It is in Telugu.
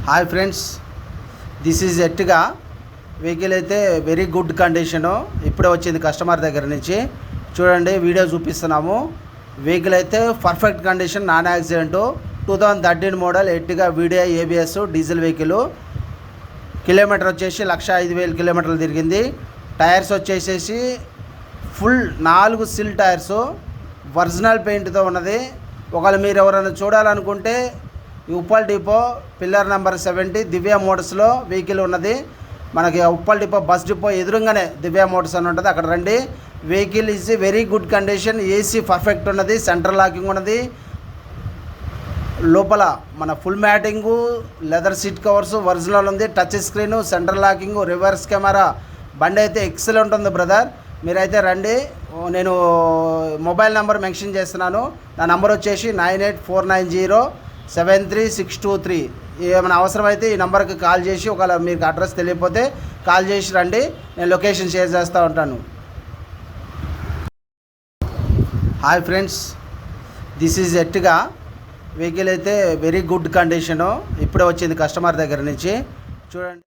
Hi friends, this is Ertiga vehicle అయితే వెరీ గుడ్ కండిషను. ఇప్పుడే వచ్చింది కస్టమర్ దగ్గర నుంచి. చూడండి, వీడియో చూపిస్తున్నాము. వెహికల్ అయితే perfect condition, non accident. 2013 model Ertiga video ABS diesel vehicle. Kilometre వచ్చేసి 1,05,000 కిలోమీటర్లు తిరిగింది. టైర్స్ వచ్చేసేసి ఫుల్ 4 సిల్ టైర్స్, ఒరిజినల్ పెయింట్తో ఉన్నది. ఒకవేళ మీరు ఎవరైనా చూడాలనుకుంటే Uppal depot pillar number 70 Divya మోటార్స్లో వెహికల్ ఉన్నది. మనకి ఉప్పల్ డిపో బస్ డిపో ఎదురుగానే దివ్య మోటార్స్ అని ఉంటుంది, అక్కడ రండి. Vehicle is very good condition. AC perfect ఉన్నది, సెంట్రల్ లాకింగ్ ఉన్నది. లోపల మన full matting, leather seat covers original ఉంది. Touch screen, central locking, reverse camera. బండి అయితే ఎక్సలెంట్ ఉంది బ్రదర్. మీరైతే రండి. నేను మొబైల్ నెంబర్ మెన్షన్ చేస్తున్నాను. నా నెంబర్ వచ్చేసి 9849073623. ఏమైనా అవసరమైతే ఈ నెంబర్కి కాల్ చేసి, ఒకవేళ మీకు అడ్రస్ తెలియకపోతే కాల్ చేసి రండి. నేను లొకేషన్ షేర్ చేస్తూ ఉంటాను. Hi friends, this is Ertiga vehicle అయితే వెరీ గుడ్ కండిషను. ఇప్పుడే వచ్చింది కస్టమర్ దగ్గర నుంచి. చూడండి.